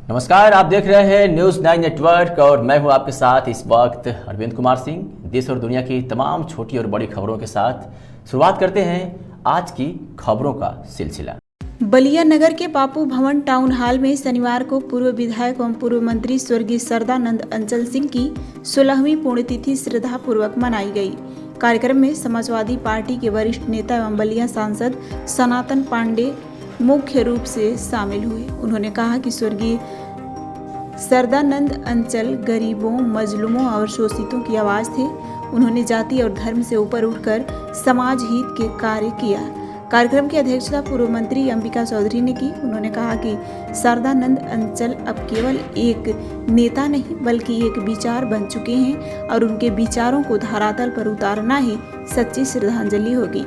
नमस्कार, आप देख रहे हैं न्यूज़ 9 नेटवर्क और मैं हूं आपके साथ इस वक्त अरविंद कुमार सिंह। देश और दुनिया की तमाम छोटी और बड़ी खबरों के साथ शुरुआत करते हैं आज की खबरों का सिलसिला। बलिया नगर के बापू भवन टाउन हॉल में शनिवार को पूर्व विधायक एवं पूर्व मंत्री स्वर्गीय सरदानंद अंचल सिंह की 16वीं पुण्यतिथि श्रद्धापूर्वक मनाई गई। कार्यक्रम में समाजवादी पार्टी के वरिष्ठ नेता एवं बलिया सांसद सनातन पांडे मुख्य रूप से शामिल हुए। उन्होंने कहा कि स्वर्गीय सरदानंद अंचल गरीबों, मजलूमों और शोषितों की आवाज़ थे। उन्होंने जाति और धर्म से ऊपर उठकर समाज हित के कार्य किया। कार्यक्रम की अध्यक्षता पूर्व मंत्री अंबिका चौधरी ने की। उन्होंने कहा कि सरदानंद अंचल अब केवल एक नेता नहीं बल्कि एक विचार बन चुके हैं और उनके विचारों को धरातल पर उतारना ही सच्ची श्रद्धांजलि होगी।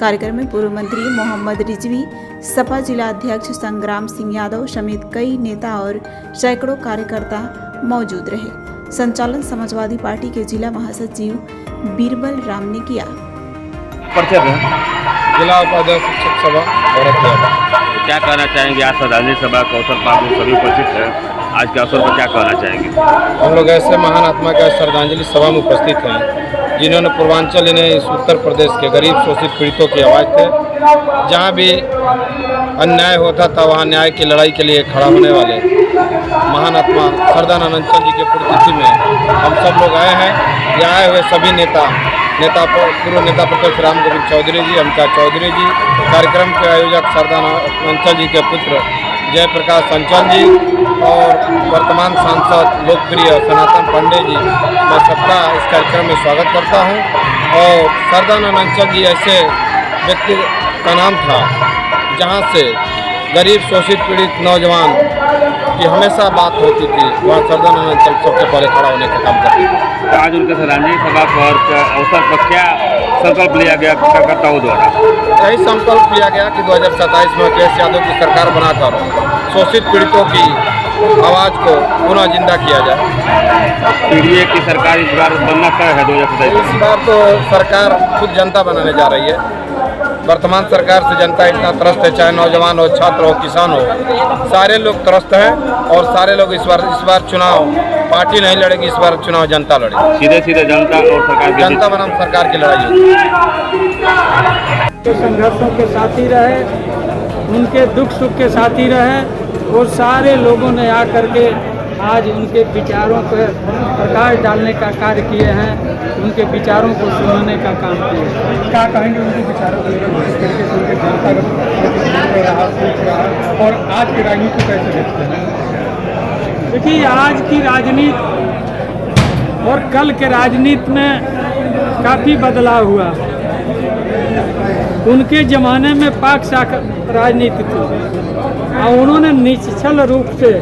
कार्यक्रम में पूर्व मंत्री मोहम्मद रिजवी, सपा जिला अध्यक्ष संग्राम सिंह यादव समेत कई नेता और सैकड़ों कार्यकर्ता मौजूद रहे। संचालन समाजवादी पार्टी के जिला महासचिव बीरबल राम ने किया। जिला उपाध्यक्ष शिक्षक सभा और क्या कहना चाहेंगे? आज श्रद्धांजलि सभा का अवसर पर आप सभी उपस्थित हैं, आज के अवसर पर क्या कहना चाहेंगे? हम लोग ऐसे महान आत्मा के श्रद्धांजलि सभा में उपस्थित हैं जिन्होंने पूर्वांचल यानी इस उत्तर प्रदेश के गरीब शोषित पीड़ितों की आवाज़ थे। जहाँ भी अन्याय होता था वहाँ न्याय की लड़ाई के लिए खड़ा होने वाले महान आत्मा सरदानंद अंचल जी के पुण्यतिथि में हम सब लोग आए हैं। यहाँ आए हुए सभी पूर्व नेता प्रतिपक्ष राम गोविंद चौधरी जी, अंबिका चौधरी जी, कार्यक्रम के आयोजक सरदानंद अंचल जी के पुत्र जयप्रकाश अंचल जी और वर्तमान सांसद लोकप्रिय सनातन पांडे जी, मैं सबका इस कार्यक्रम में स्वागत करता हूं। और सरदानंद अंचल जी ऐसे व्यक्ति का नाम था जहां से गरीब शोषित पीड़ित नौजवान की हमेशा बात होती थी, वहाँ सरदानंद अंचल सबसे पहले खड़ा होने का काम करते थे। तो आज उनके श्रद्धांजलि सभा पर अवसर पर क्या संकल्प लिया गया कार्यकर्ताओं द्वारा? यही संकल्प लिया गया कि 2027 में अखिलेश यादव की सरकार बनाकर शोषित पीड़ितों की आवाज़ को पुनः जिंदा किया जाए। पीडीए की सरकार इस बार बनना तय है 2027? इस बार तो सरकार खुद जनता बनाने जा रही है। वर्तमान सरकार से जनता इतना त्रस्त है, चाहे नौजवान हो, छात्र हो, किसान हो, सारे लोग त्रस्त हैं और सारे लोग इस बार चुनाव पार्टी नहीं लड़ेगी, इस बार चुनाव जनता लड़ेगी। सीधे जनता और सरकार की जनता बनाम सरकार की लड़ाई होगी। संघर्षों के साथी रहे, उनके दुख सुख के साथी रहे और सारे लोगों ने आकर के आज उनके विचारों पर प्रकाश डालने का कार्य किए हैं, उनके विचारों को सुनाने का काम किए हैं। क्या कहेंगे उनके विचारों को लेकर, जिस तरीके से उनके जनता का सोच रहा और आज की राजनीति को कैसे देखते हैं? देखिए, आज की राजनीति और कल के राजनीति में काफ़ी बदलाव हुआ। उनके ज़माने में पाक शाक राजनीति थी और उन्होंने निश्चल रूप से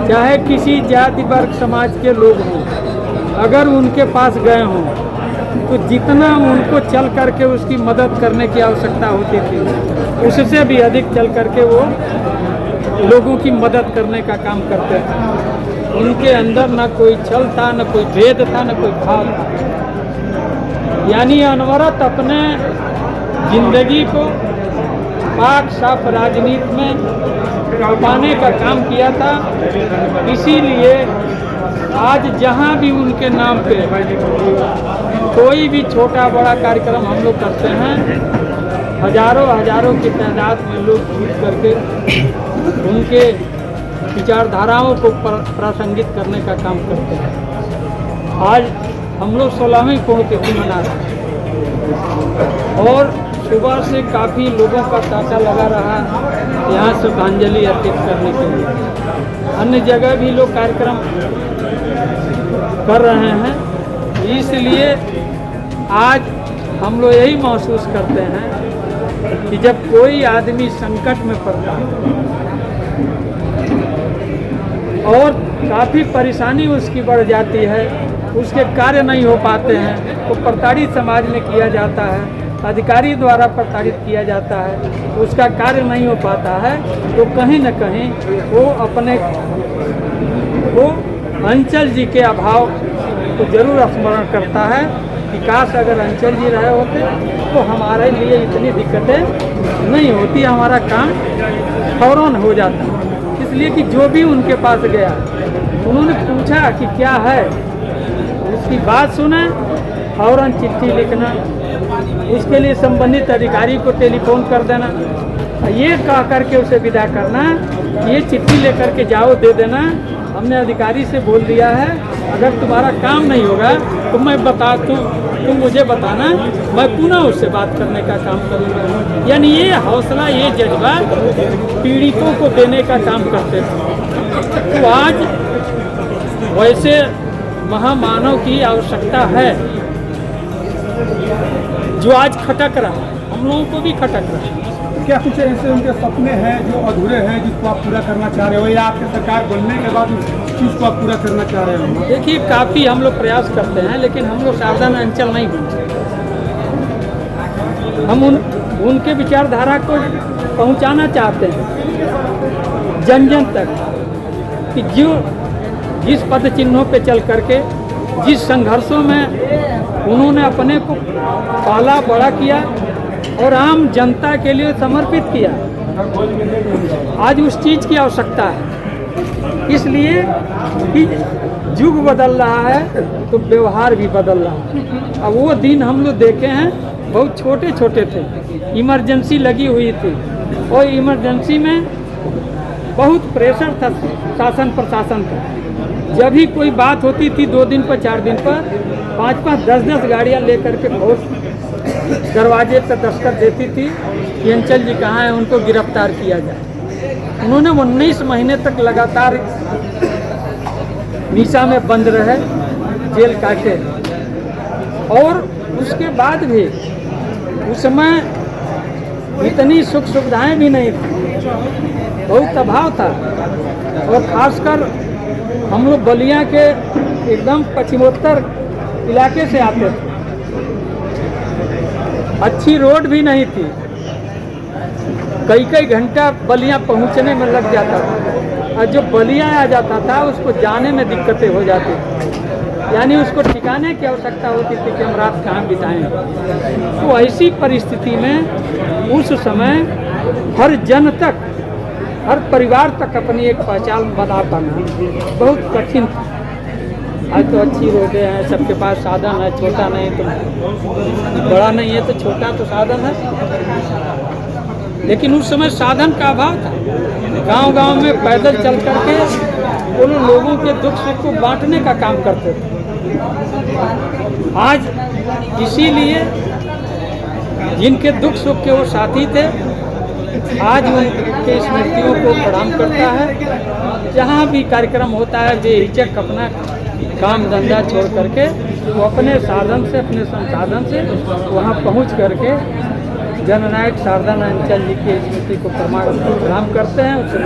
चाहे किसी जाति वर्ग समाज के लोग हों, अगर उनके पास गए हों तो जितना उनको चल करके उसकी मदद करने की आवश्यकता होती थी उससे भी अधिक चल करके वो लोगों की मदद करने का काम करते थे। उनके अंदर न कोई छल था, न कोई भेद था, न कोई भाव था। यानी अनवरत अपने जिंदगी को पाक साफ राजनीति में पाने का काम किया था। इसीलिए आज जहां भी उनके नाम पे कोई भी छोटा बड़ा कार्यक्रम हम लोग करते हैं, हजारों की तादाद में लोग जुट करके उनके विचारधाराओं को प्रासंगिक करने का काम करते हैं। आज हम लोग 16वीं पुण्यतिथि मना रहे हैं और सुबह से काफ़ी लोगों का तांता लगा रहा यहाँ श्रद्धांजलि अर्पित करने के लिए। अन्य जगह भी लोग कार्यक्रम कर रहे हैं। इसलिए आज हम लोग यही महसूस करते हैं कि जब कोई आदमी संकट में पड़ता है और काफ़ी परेशानी उसकी बढ़ जाती है, उसके कार्य नहीं हो पाते हैं, तो प्रताड़ित समाज में किया जाता है, अधिकारी द्वारा प्रताड़ित किया जाता है, उसका कार्य नहीं हो पाता है, तो कहीं न कहीं वो अपने को अंचल जी के अभाव को जरूर स्मरण करता है कि काश अगर अंचल जी रहे होते तो हमारे लिए इतनी दिक्कतें नहीं होती, हमारा काम फौरन हो जाता। इसलिए कि जो भी उनके पास गया उन्होंने पूछा कि क्या है, उसकी बात सुने, फौरन चिट्ठी लिखना, उसके लिए संबंधित अधिकारी को टेलीफोन कर देना, ये कह करके उसे विदा करना, ये चिट्ठी लेकर के जाओ, दे देना, हमने अधिकारी से बोल दिया है, अगर तुम्हारा काम नहीं होगा तो मैं बता दूँ, तुम मुझे बताना, मैं पुनः उससे बात करने का काम करूँगा। यानी ये हौसला, ये जज्बा पीड़ितों को देने का काम करते थे। तो आज वैसे महामानव की आवश्यकता है जो आज खटक रहा है, हम लोगों को भी खटक रहा है। क्या कुछ ऐसे उनके सपने हैं जो अधूरे हैं जिसको आप पूरा करना चाह रहे हो, या आपके सरकार बनने के बाद उस चीज़ को आप पूरा करना चाह रहे हो? देखिए, काफ़ी हम लोग प्रयास करते हैं, लेकिन हम लोग सावधान अंचल नहीं बन सकते। हम उनके विचारधारा को पहुंचाना चाहते हैं जन जन तक, कि जो जिस पद चिन्हों पे चल करके, जिस संघर्षों में उन्होंने अपने को पाला बड़ा किया और आम जनता के लिए समर्पित किया, आज उस चीज़ की आवश्यकता है। इसलिए कि युग बदल रहा है तो व्यवहार भी बदल रहा है। अब वो दिन हम लोग देखे हैं, बहुत छोटे छोटे थे, इमरजेंसी लगी हुई थी और इमरजेंसी में बहुत प्रेशर था शासन प्रशासन का। जब भी कोई बात होती थी 2 दिन पर 4 दिन पर 5-5, 10-10 गाड़ियाँ लेकर के बहुत दरवाजे पर दस्तक देती थी कि अंचल जी कहाँ हैं, उनको गिरफ्तार किया जाए। उन्होंने 19 महीने तक लगातार निशा में बंद रहे, जेल काटे, और उसके बाद भी उस समय इतनी सुख सुविधाएं भी नहीं थी, बहुत अभाव था। और खासकर हम लोग बलिया के एकदम पश्चिमोत्तर इलाके से आते थे, अच्छी रोड भी नहीं थी, कई घंटा बलिया पहुंचने में लग जाता था, और जो बलिया आ जाता था उसको जाने में दिक्कतें हो जाती थी, यानी उसको ठिकाने की आवश्यकता होती थी कि हम रात कहाँ बिताएं। तो ऐसी परिस्थिति में उस समय हर जन तक, हर परिवार तक अपनी एक पहचान बना पाना बहुत कठिन था। आज तो अच्छी रोडें हैं, सबके पास साधन है, छोटा नहीं तो बड़ा नहीं है तो छोटा तो साधन है, लेकिन उस समय साधन का अभाव था। गांव-गांव में पैदल चल करके उन लोगों के दुख सुख को बांटने का काम करते थे। आज इसीलिए जिनके दुख सुख के वो साथी थे, आज उनके स्मृतियों को प्रणाम करता है। जहाँ भी कार्यक्रम होता है, बेहिचक अपना काम धंधा छोड़ करके वो अपने साधन से, अपने संसाधन से वहाँ पहुँच करके जननायक शारदा अंचल जी की स्मृति को प्रणाम करते हैं, उससे